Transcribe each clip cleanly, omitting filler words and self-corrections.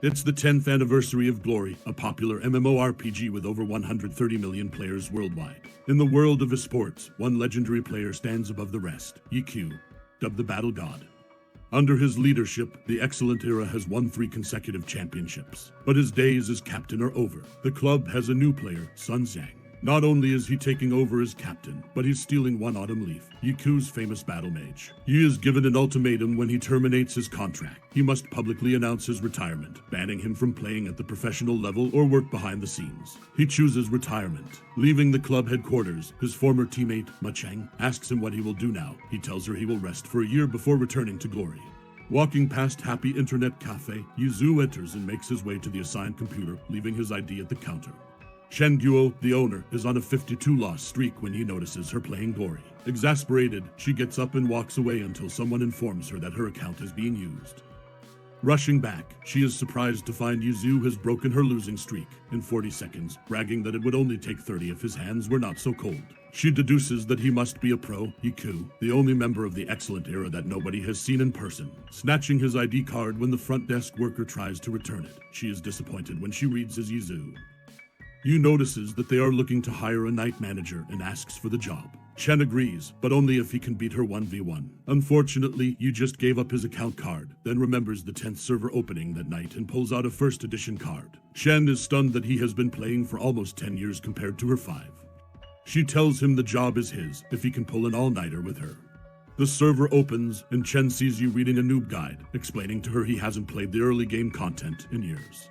It's the 10th anniversary of Glory, a popular MMORPG with over 130 million players worldwide. In the world of esports, one legendary player stands above the rest, EQ, dubbed the Battle God. Under his leadership, the Excellent Era has won 3 consecutive championships. But his days as captain are over. The club has a new player, Sun Zhang. Not only is he taking over as captain, but he's stealing one autumn leaf, Yiku's famous battle mage. He is given an ultimatum when he terminates his contract. He must publicly announce his retirement, banning him from playing at the professional level or work behind the scenes. He chooses retirement. Leaving the club headquarters, his former teammate, Ma Cheng, asks him what he will do now. He tells her he will rest for a year before returning to Glory. Walking past Happy Internet Cafe, Yuzu enters and makes his way to the assigned computer, leaving his ID at the counter. Shen Guo, the owner, is on a 52-loss streak when he notices her playing Glory. Exasperated, she gets up and walks away until someone informs her that her account is being used. Rushing back, she is surprised to find Yuzu has broken her losing streak in 40 seconds, bragging that it would only take 30 if his hands were not so cold. She deduces that he must be a pro, Yiku, the only member of the Excellent Era that nobody has seen in person. Snatching his ID card when the front desk worker tries to return it, she is disappointed when she reads his Yuzu. Yu notices that they are looking to hire a night manager and asks for the job. Chen agrees, but only if he can beat her 1v1. Unfortunately, Yu just gave up his account card, then remembers the 10th server opening that night and pulls out a first edition card. Chen is stunned that he has been playing for almost 10 years compared to her 5. She tells him the job is his if he can pull an all-nighter with her. The server opens, and Chen sees Yu reading a noob guide, explaining to her he hasn't played the early game content in years.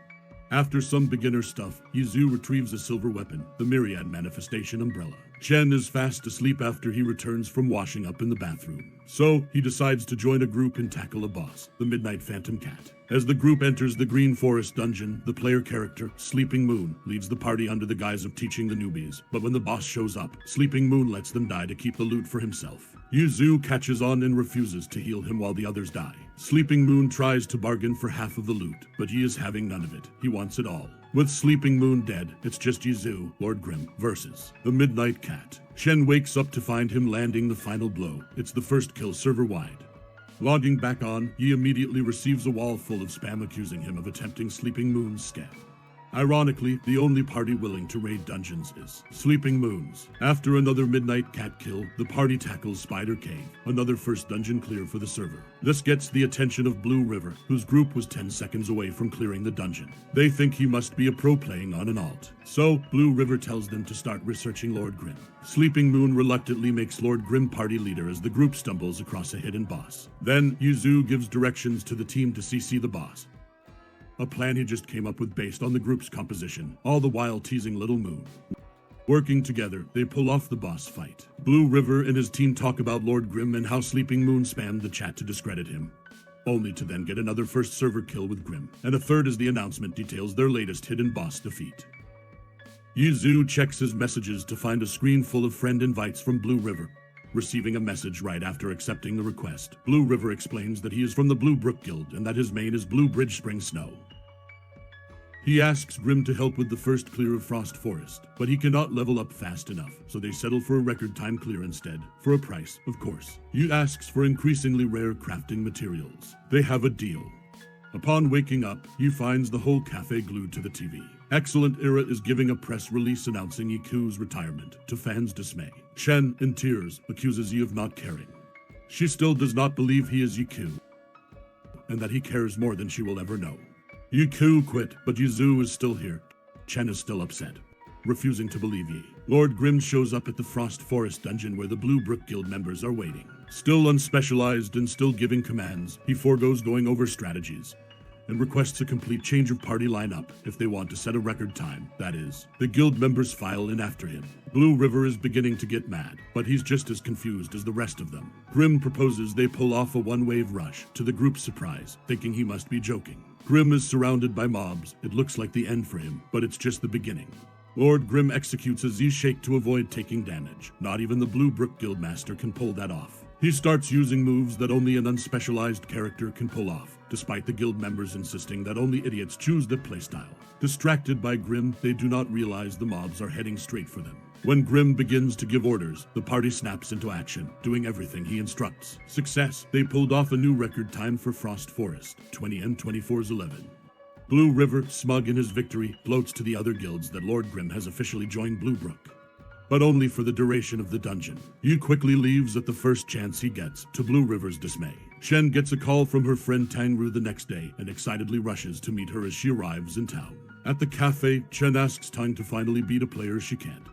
After some beginner stuff, Yuzu retrieves a silver weapon, the Myriad Manifestation Umbrella. Chen is fast asleep after he returns from washing up in the bathroom. So, he decides to join a group and tackle a boss, the Midnight Phantom Cat. As the group enters the Green Forest dungeon, the player character, Sleeping Moon, leads the party under the guise of teaching the newbies. But when the boss shows up, Sleeping Moon lets them die to keep the loot for himself. Yuzu catches on and refuses to heal him while the others die. Sleeping Moon tries to bargain for half of the loot, but he is having none of it. He wants it all. With Sleeping Moon dead, it's just Yuzu, Lord Grimm, versus the Midnight Cat. Shen wakes up to find him landing the final blow. It's the first kill server-wide. Logging back on, he immediately receives a wall full of spam accusing him of attempting Sleeping Moon's scam. Ironically, the only party willing to raid dungeons is Sleeping Moon's. After another Midnight Cat kill, the party tackles Spider Cave, another first dungeon clear for the server. This gets the attention of Blue River, whose group was 10 seconds away from clearing the dungeon. They think he must be a pro playing on an alt. So, Blue River tells them to start researching Lord Grimm. Sleeping Moon reluctantly makes Lord Grimm party leader as the group stumbles across a hidden boss. Then, Yuzu gives directions to the team to CC the boss. A plan he just came up with based on the group's composition, all the while teasing Little Moon. Working together, they pull off the boss fight. Blue River and his team talk about Lord Grimm and how Sleeping Moon spammed the chat to discredit him, only to then get another first server kill with Grimm, and a third as the announcement details their latest hidden boss defeat. Yuzu checks his messages to find a screen full of friend invites from Blue River. Receiving a message right after accepting the request, Blue River explains that he is from the Blue Brook Guild and that his main is Blue Bridge Spring Snow. He asks Grimm to help with the first clear of Frost Forest, but he cannot level up fast enough, so they settle for a record time clear instead, for a price, of course. Yu asks for increasingly rare crafting materials. They have a deal. Upon waking up, Yu finds the whole cafe glued to the TV. Excellent Era is giving a press release announcing Yiku's retirement, to fans' dismay. Shen, in tears, accuses Yi of not caring. She still does not believe he is Yiku, and that he cares more than she will ever know. Yiku quit, but Yuzu is still here. Chen is still upset, refusing to believe Yi. Lord Grimm shows up at the Frost Forest dungeon where the Blue Brook Guild members are waiting. Still unspecialized and still giving commands, he forgoes going over strategies, and requests a complete change of party lineup if they want to set a record time, that is. The guild members file in after him. Blue River is beginning to get mad, but he's just as confused as the rest of them. Grimm proposes they pull off a one-wave rush, to the group's surprise, thinking he must be joking. Grimm is surrounded by mobs. It looks like the end for him, but it's just the beginning. Lord Grimm executes a Z-shake to avoid taking damage. Not even the Blue Brook Guild Master can pull that off. He starts using moves that only an unspecialized character can pull off, despite the guild members insisting that only idiots choose that playstyle. Distracted by Grimm, they do not realize the mobs are heading straight for them. When Grimm begins to give orders, the party snaps into action, doing everything he instructs. Success! They pulled off a new record time for Frost Forest, 20 and 24's 11. Blue River, smug in his victory, gloats to the other guilds that Lord Grim has officially joined Bluebrook. But only for the duration of the dungeon. Yu quickly leaves at the first chance he gets, to Blue River's dismay. Shen gets a call from her friend Tang Ru the next day and excitedly rushes to meet her as she arrives in town. At the cafe, Chen asks Tang to finally beat a player she can't.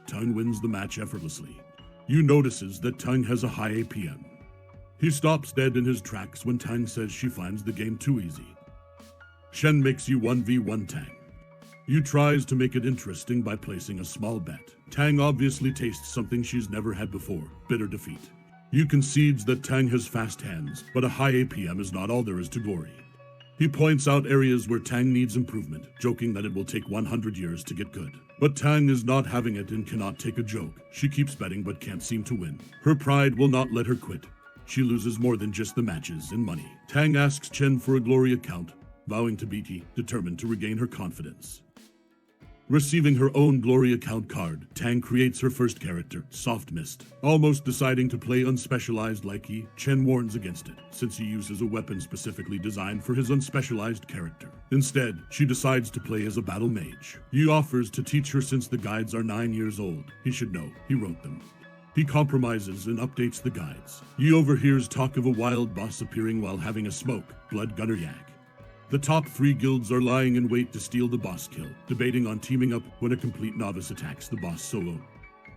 Tang wins the match effortlessly. Yu notices that Tang has a high APM. He stops dead in his tracks when Tang says she finds the game too easy. Shen makes Yu 1v1 Tang. Yu tries to make it interesting by placing a small bet. Tang obviously tastes something she's never had before, bitter defeat. Yu concedes that Tang has fast hands, but a high APM is not all there is to glory. He points out areas where Tang needs improvement, joking that it will take 100 years to get good. But Tang is not having it and cannot take a joke. She keeps betting but can't seem to win. Her pride will not let her quit. She loses more than just the matches and money. Tang asks Chen for a glory account, vowing to beat Yi, determined to regain her confidence. Receiving her own glory account card, Tang creates her first character, Soft Mist. Almost deciding to play unspecialized like Yi, Chen warns against it, since he uses a weapon specifically designed for his unspecialized character. Instead, she decides to play as a battle mage. Yi offers to teach her since the guides are 9 years old. He should know, he wrote them. He compromises and updates the guides. Yi overhears talk of a wild boss appearing while having a smoke, Blood Gunner Yak. The top 3 guilds are lying in wait to steal the boss kill, debating on teaming up when a complete novice attacks the boss solo.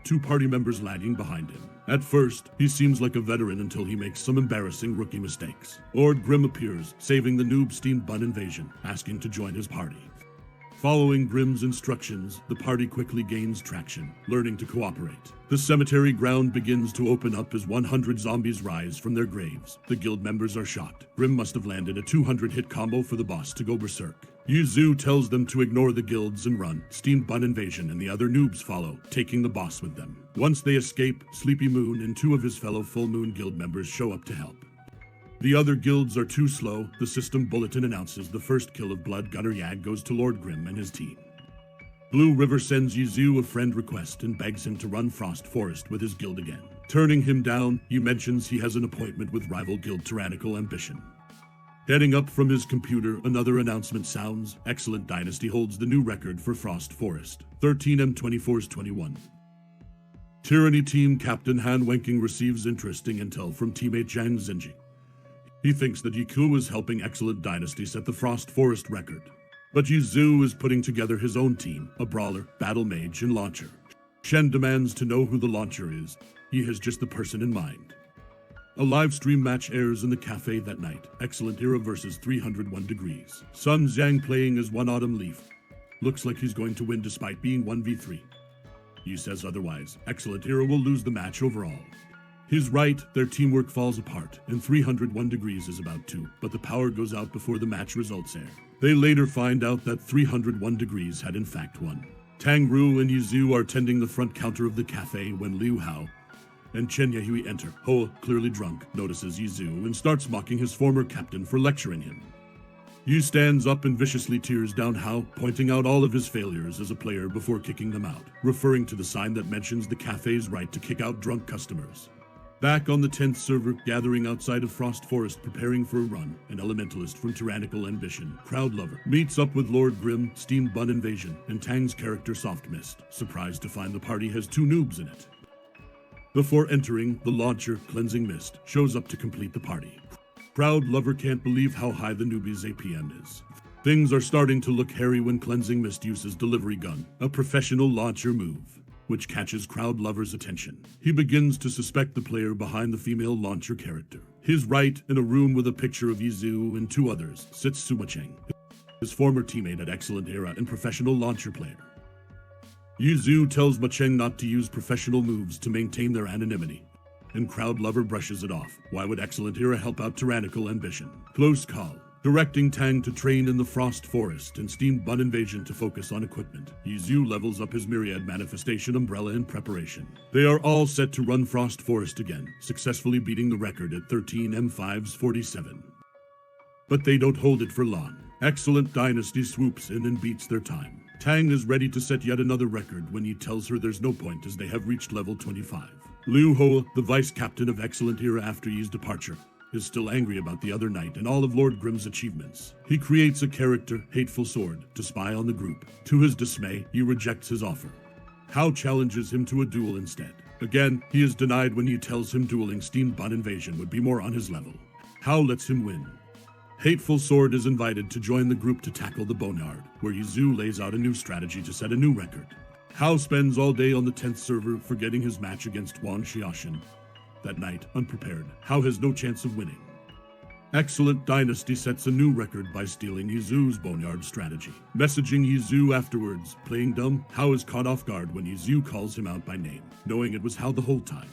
2 party members lagging behind him. At first, he seems like a veteran until he makes some embarrassing rookie mistakes. Lord Grim appears, saving the noob Steam Bun invasion, asking to join his party. Following Grimm's instructions, the party quickly gains traction, learning to cooperate. The cemetery ground begins to open up as 100 zombies rise from their graves. The guild members are shocked. Grimm must have landed a 200-hit combo for the boss to go berserk. Yuzu tells them to ignore the guilds and run. Steam Bun invasion and the other noobs follow, taking the boss with them. Once they escape, Sleepy Moon and 2 of his fellow Full Moon guild members show up to help. The other guilds are too slow. The system bulletin announces the first kill of Blood Gunner Yag goes to Lord Grim and his team. Blue River sends Yuzu a friend request and begs him to run Frost Forest with his guild again. Turning him down, he mentions he has an appointment with rival guild Tyrannical Ambition. Heading up from his computer, another announcement sounds. Excellent Dynasty holds the new record for Frost Forest, 13M24's 21. Tyranny Team Captain Han Wenking receives interesting intel from teammate Zhang Zenji. He thinks that Yiku is helping Excellent Dynasty set the Frost Forest record. But Yuzu is putting together his own team, a brawler, battle mage, and launcher. Shen demands to know who the launcher is. He has just the person in mind. A live stream match airs in the cafe that night. Excellent Era versus 301 Degrees. Sun Xiang playing as One Autumn Leaf. Looks like he's going to win despite being 1v3. He says otherwise. Excellent Era will lose the match overall. He's right, their teamwork falls apart, and 301 Degrees is about to, but the power goes out before the match results air. They later find out that 301 Degrees had in fact won. Tang Ru and Yuzu are tending the front counter of the cafe when Liu Hao and Chen Yahui enter. Hoa, clearly drunk, notices Yuzu and starts mocking his former captain for lecturing him. Yu stands up and viciously tears down Hao, pointing out all of his failures as a player before kicking them out, referring to the sign that mentions the cafe's right to kick out drunk customers. Back on the 10th server, gathering outside of Frost Forest preparing for a run, an elementalist from Tyrannical Ambition, Crowd Lover, meets up with Lord Grim, Steam Bun Invasion, and Tang's character Soft Mist, surprised to find the party has 2 noobs in it. Before entering, the launcher, Cleansing Mist, shows up to complete the party. Crowd Lover can't believe how high the newbie's APM is. Things are starting to look hairy when Cleansing Mist uses Delivery Gun, a professional launcher move, which catches Crowd Lover's attention. He begins to suspect the player behind the female launcher character. His right, in a room with a picture of Yuzu and 2 others, sits Sumacheng, his former teammate at Excellent Era and professional launcher player. Yuzu tells Macheng not to use professional moves to maintain their anonymity, and Crowd Lover brushes it off. Why would Excellent Era help out Tyrannical Ambition? Close call. Directing Tang to train in the Frost Forest and Steam Bun Invasion to focus on equipment. Yuzu levels up his Myriad Manifestation Umbrella in preparation. They are all set to run Frost Forest again, successfully beating the record at 13 M5's 47. But they don't hold it for long. Excellent Dynasty swoops in and beats their time. Tang is ready to set yet another record when he tells her there's no point as they have reached level 25. Liu Hoa, the vice captain of Excellent Era after Yi's departure, is still angry about the other night and all of Lord Grimm's achievements. He creates a character, Hateful Sword, to spy on the group. To his dismay, he rejects his offer. Hao challenges him to a duel instead. Again, he is denied when he tells him dueling Steam Bun Invasion would be more on his level. Hao lets him win. Hateful Sword is invited to join the group to tackle the Boneyard, where Yizhu lays out a new strategy to set a new record. Hao spends all day on the 10th server forgetting his match against Wang Xiaoshan. That night, unprepared, Hao has no chance of winning. Excellent Dynasty sets a new record by stealing Yizhu's Boneyard strategy. Messaging Yizhu afterwards, playing dumb, Hao is caught off guard when Yizhu calls him out by name, knowing it was Hao the whole time.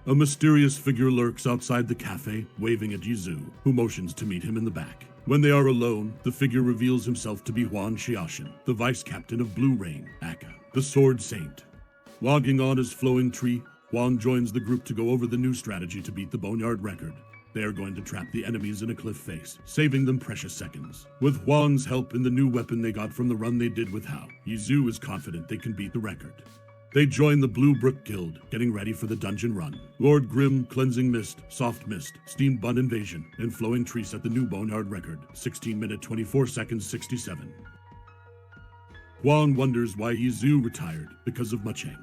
A mysterious figure lurks outside the cafe, waving at Yizhu, who motions to meet him in the back. When they are alone, the figure reveals himself to be Wang Xiaoshan, the vice captain of Blue Rain, Aka, the Sword Saint. Logging on his flowing tree, Wang joins the group to go over the new strategy to beat the Boneyard record. They are going to trap the enemies in a cliff face, saving them precious seconds. With Wang's help and the new weapon they got from the run they did with Hao, Yizhu is confident they can beat the record. They join the Blue Brook Guild, getting ready for the dungeon run. Lord Grimm, Cleansing Mist, Soft Mist, Steam Bun Invasion, and Flowing Tree set the new Boneyard record, 16 minutes 24 seconds 67. Huan wonders why Yizhu retired, because of Macheng.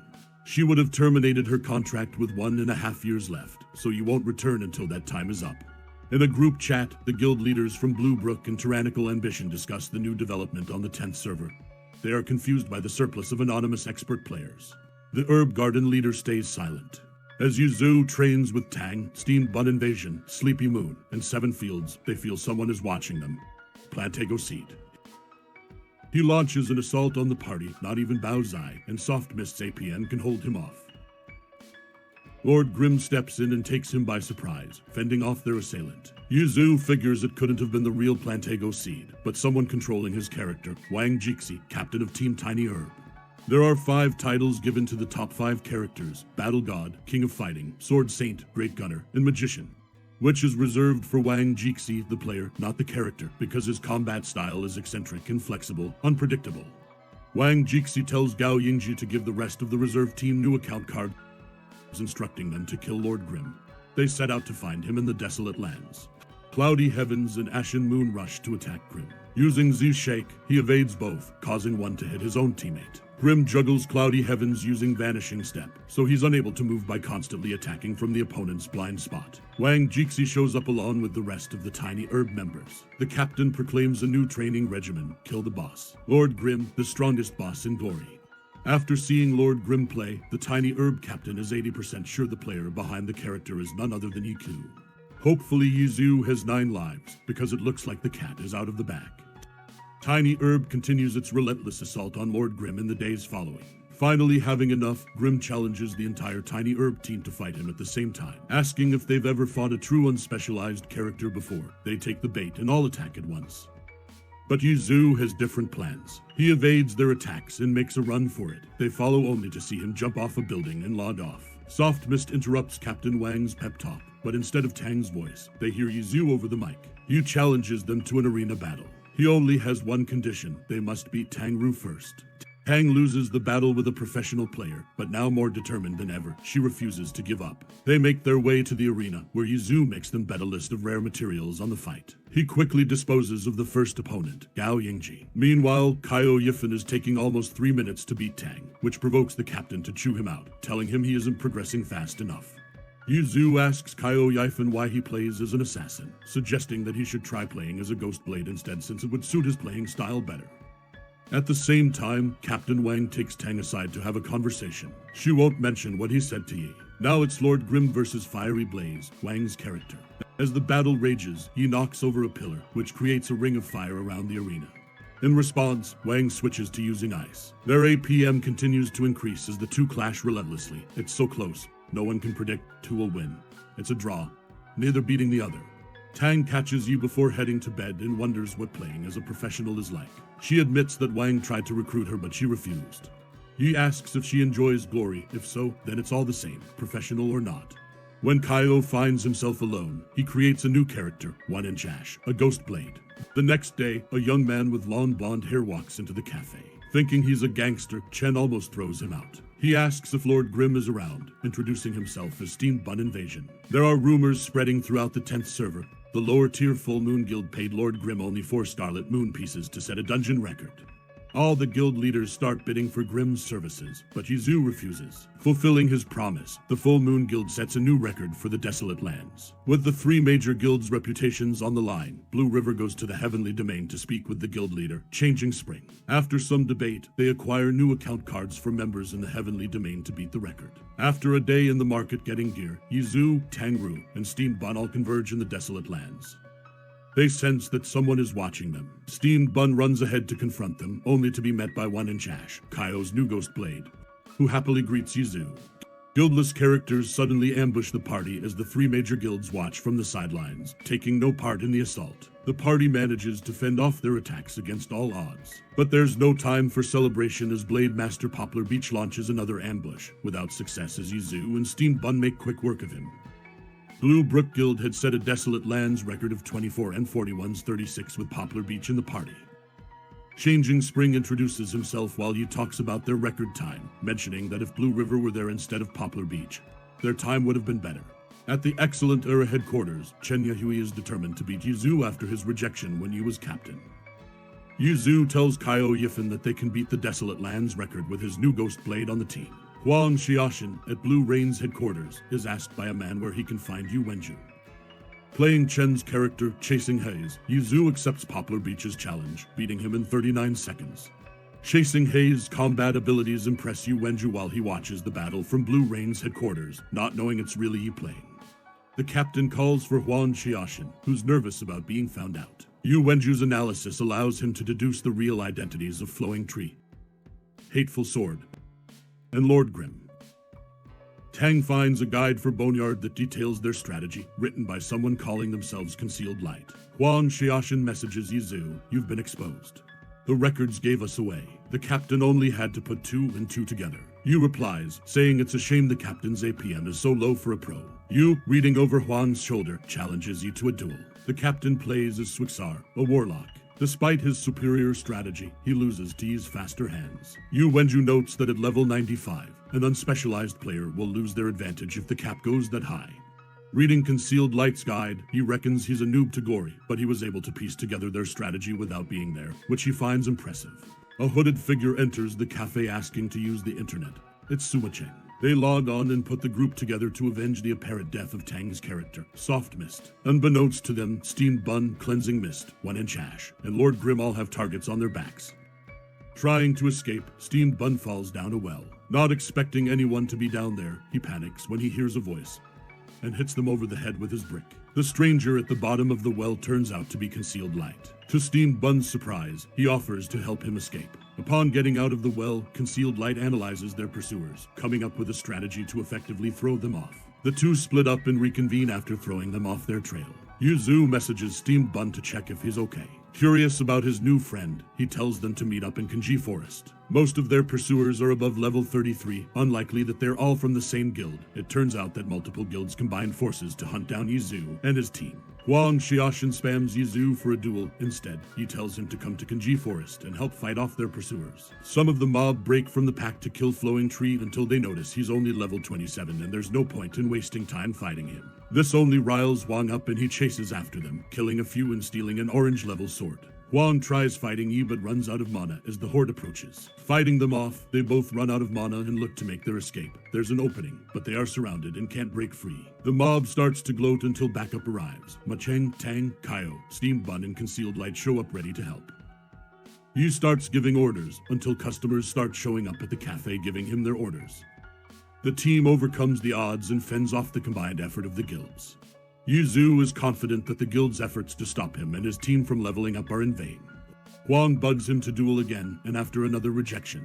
She would have terminated her contract with 1.5 years left, so you won't return until that time is up. In a group chat, the guild leaders from Blue Brook and Tyrannical Ambition discuss the new development on the 10th server. They are confused by the surplus of anonymous expert players. The Herb Garden leader stays silent. As Yizhu trains with Tang, Steam Bun Invasion, Sleepy Moon, and Seven Fields, they feel someone is watching them. Plantego Seed. He launches an assault on the party, not even Bao Zai and Soft Mist's APN can hold him off. Lord Grimm steps in and takes him by surprise, fending off their assailant. Yizhu figures it couldn't have been the real Plantego Seed, but someone controlling his character, Wang Jixi, captain of Team Tiny Herb. There are 5 titles given to the top 5 characters: Battle God, King of Fighting, Sword Saint, Great Gunner, and Magician, which is reserved for Wang Jixi, the player, not the character, because his combat style is eccentric and flexible, unpredictable. Wang Jixi tells Gao Yingji to give the rest of the reserve team new account cards, instructing them to kill Lord Grimm. They set out to find him in the desolate lands. Cloudy Heavens and Ashen Moon rush to attack Grimm. Using Z-Shake, he evades both, causing one to hit his own teammate. Grimm juggles Cloudy Heavens using Vanishing Step, so he's unable to move by constantly attacking from the opponent's blind spot. Wang Jixi shows up along with the rest of the Tiny Herb members. The captain proclaims a new training regimen: kill the boss. Lord Grimm, the strongest boss in Glory. After seeing Lord Grimm play, the Tiny Herb captain is 80% sure the player behind the character is none other than Yiku. Hopefully Yizhu has 9 lives, because it looks like the cat is out of the bag. Tiny Herb continues its relentless assault on Lord Grimm in the days following. Finally having enough, Grimm challenges the entire Tiny Herb team to fight him at the same time, asking if they've ever fought a true unspecialized character before. They take the bait and all attack at once. But Yizhu has different plans. He evades their attacks and makes a run for it. They follow only to see him jump off a building and log off. Soft Mist interrupts Captain Wang's pep talk, but instead of Tang's voice, they hear Yizhu over the mic. Yu challenges them to an arena battle. He only has one condition: they must beat Tang Ru first. Tang loses the battle with a professional player, but now more determined than ever, she refuses to give up. They make their way to the arena, where Yizhu makes them bet a list of rare materials on the fight. He quickly disposes of the first opponent, Gao Yingji. Meanwhile, Kaio Yifan is taking almost 3 minutes to beat Tang, which provokes the captain to chew him out, telling him he isn't progressing fast enough. Yizhu asks Kaio Yifan why he plays as an assassin, suggesting that he should try playing as a Ghost Blade instead, since it would suit his playing style better. At the same time, Captain Wang takes Tang aside to have a conversation. She won't mention what he said to Yi. Now it's Lord Grimm versus Fiery Blaze, Wang's character. As the battle rages, he knocks over a pillar, which creates a ring of fire around the arena. In response, Wang switches to using ice. Their APM continues to increase as the two clash relentlessly. It's so close, no one can predict who will win. It's a draw, neither beating the other. Tang catches Yi before heading to bed and wonders what playing as a professional is like. She admits that Wang tried to recruit her, but she refused. Yi asks if she enjoys Glory. If so, then it's all the same, professional or not. When Kaio finds himself alone, he creates a new character, 1-inch Ash, a Ghost Blade. The next day, a young man with long blonde hair walks into the cafe. Thinking he's a gangster, Chen almost throws him out. He asks if Lord Grimm is around, introducing himself as Steamed Bun Invasion. There are rumors spreading throughout the 10th server. The lower-tier Full Moon Guild paid Lord Grimm only 4 Scarlet Moon pieces to set a dungeon record. All the guild leaders start bidding for Grimm's services, but Yizhu refuses. Fulfilling his promise, the Full Moon Guild sets a new record for the Desolate Lands. With the 3 major guilds' reputations on the line, Blue River goes to the Heavenly Domain to speak with the guild leader, Changing Spring. After some debate, they acquire new account cards for members in the Heavenly Domain to beat the record. After a day in the market getting gear, Yizhu, Tangru, and Steamed Bun all converge in the Desolate Lands. They sense that someone is watching them. Steamed Bun runs ahead to confront them, only to be met by One Inch Ash, Kaio's new Ghost Blade, who happily greets Yizhu. Guildless characters suddenly ambush the party as the 3 major guilds watch from the sidelines, taking no part in the assault. The party manages to fend off their attacks against all odds. But there's no time for celebration as Blade Master Poplar Beach launches another ambush. Without success as Yizhu and Steamed Bun make quick work of him. Blue Brook Guild had set a Desolate Lands record of 24 and 41's 36 with Poplar Beach in the party. Changing Spring introduces himself while Yu talks about their record time, mentioning that if Blue River were there instead of Poplar Beach, their time would have been better. At the Excellent Era headquarters, Chen Yahui is determined to beat Yizhu after his rejection when Yu was captain. Yizhu tells Kaio Yifan that they can beat the Desolate Lands record with his new Ghost Blade on the team. Huang Xiaoshan, at Blue Rain's headquarters, is asked by a man where he can find Yu Wenju. Playing Chen's character, Chasing Haze, Yizhu accepts Poplar Beach's challenge, beating him in 39 seconds. Chasing Haze's combat abilities impress Yu Wenju while he watches the battle from Blue Rain's headquarters, not knowing it's really Yu playing. The captain calls for Huang Xiaoshan, who's nervous about being found out. Yu Wenju's analysis allows him to deduce the real identities of Flowing Tree, Hateful Sword, and Lord Grimm. Tang finds a guide for Boneyard that details their strategy, written by someone calling themselves Concealed Light. Huang Xiaoshan messages Yizhu, "You've been exposed. The records gave us away. The captain only had to put 2 and 2 together." Yu replies, saying it's a shame the captain's APM is so low for a pro. Yu, reading over Huang's shoulder, challenges Yu to a duel. The captain plays as Swixar, a warlock. Despite his superior strategy, he loses to Yi's faster hands. Yu Wenju notes that at level 95, an unspecialized player will lose their advantage if the cap goes that high. Reading Concealed Light's guide, he reckons he's a noob to Gory, but he was able to piece together their strategy without being there, which he finds impressive. A hooded figure enters the cafe asking to use the internet. It's Suma Cheng. They log on and put the group together to avenge the apparent death of Tang's character, Soft Mist. Unbeknownst to them, Steamed Bun, Cleansing Mist, One Inch Ash, and Lord Grimm all have targets on their backs. Trying to escape, Steamed Bun falls down a well. Not expecting anyone to be down there, he panics when he hears a voice and hits them over the head with his brick. The stranger at the bottom of the well turns out to be Concealed Light. To Steamed Bun's surprise, he offers to help him escape. Upon getting out of the well, Concealed Light analyzes their pursuers, coming up with a strategy to effectively throw them off. The two split up and reconvene after throwing them off their trail. Yuzhu messages Steamed Bun to check if he's okay. Curious about his new friend, he tells them to meet up in Quanzhi Forest. Most of their pursuers are above level 33, unlikely that they're all from the same guild. It turns out that multiple guilds combined forces to hunt down Yizhu and his team. Huang Xiaoshan spams Yizhu for a duel. Instead, he tells him to come to Quanzhi Forest and help fight off their pursuers. Some of the mob break from the pack to kill Flowing Tree until they notice he's only level 27 and there's no point in wasting time fighting him. This only riles Huang up and he chases after them, killing a few and stealing an orange level sword. Huang tries fighting Yi but runs out of mana as the horde approaches. Fighting them off, they both run out of mana and look to make their escape. There's an opening, but they are surrounded and can't break free. The mob starts to gloat until backup arrives. Macheng, Tang, Kaio, Steamed Bun, and Concealed Light show up ready to help. Yi starts giving orders until customers start showing up at the cafe giving him their orders. The team overcomes the odds and fends off the combined effort of the guilds. Yuzhu is confident that the guild's efforts to stop him and his team from leveling up are in vain. Huang bugs him to duel again, and after another rejection,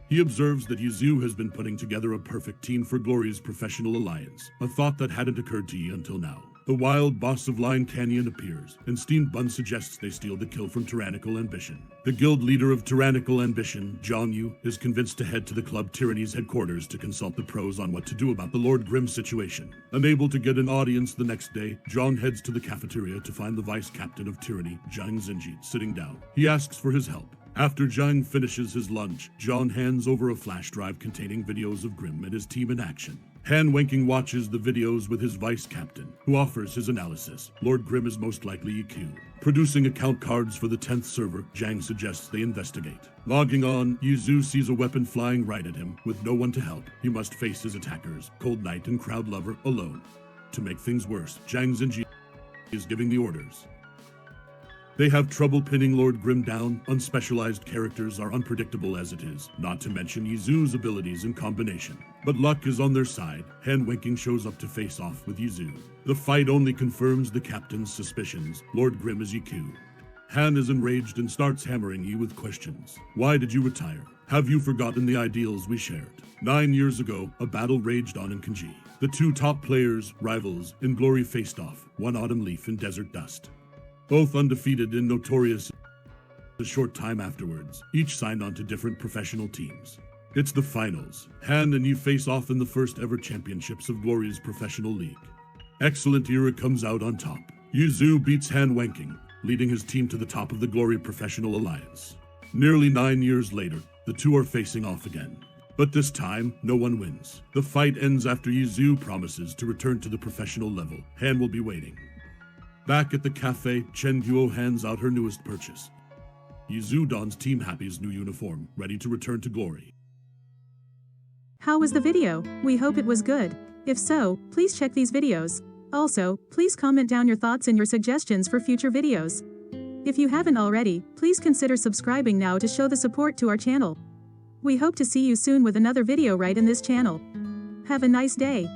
he observes that Yuzhu has been putting together a perfect team for Glory's professional alliance, a thought that hadn't occurred to Yi until now. The wild boss of Line Canyon appears, and Steamed Bun suggests they steal the kill from Tyrannical Ambition. The guild leader of Tyrannical Ambition, Zhang Yu, is convinced to head to the Club Tyranny's headquarters to consult the pros on what to do about the Lord Grimm situation. Unable to get an audience the next day, Zhang heads to the cafeteria to find the vice captain of Tyranny, Zhang Zinji, sitting down. He asks for his help. After Zhang finishes his lunch, John hands over a flash drive containing videos of Grimm and his team in action. Han Wenking watches the videos with his vice captain, who offers his analysis. Lord Grimm is most likely EQ. Producing account cards for the 10th server, Zhang suggests they investigate. Logging on, Yuzhu sees a weapon flying right at him. With no one to help, he must face his attackers, Cold Knight and Crowd Lover, alone. To make things worse, Zhang Xinji is giving the orders. They have trouble pinning Lord Grimm down. Unspecialized characters are unpredictable as it is, not to mention Yuzhu's abilities in combination. But luck is on their side. Han Wenking shows up to face off with Yuzhu. The fight only confirms the captain's suspicions. Lord Grimm is EQ. Han is enraged and starts hammering Yi with questions. Why did you retire? Have you forgotten the ideals we shared? 9 years ago, a battle raged on in Quanzhi. The two top players, rivals, in glory faced off, one autumn leaf in desert dust. Both undefeated and notorious. A short time afterwards, each signed on to different professional teams. It's the finals. Han and Yi face off in the first ever championships of Glory's professional league. Excellent Era comes out on top. Yuzhu beats Han Wenking, leading his team to the top of the Glory Professional Alliance. Nearly 9 years later, the two are facing off again. But this time, no one wins. The fight ends after Yuzhu promises to return to the professional level. Han will be waiting. Back at the cafe, Chen Guo hands out her newest purchase. Yuzhu dons Team Happy's new uniform, ready to return to glory. How was the video? We hope it was good. If so, please check these videos. Also, please comment down your thoughts and your suggestions for future videos. If you haven't already, please consider subscribing now to show the support to our channel. We hope to see you soon with another video right in this channel. Have a nice day.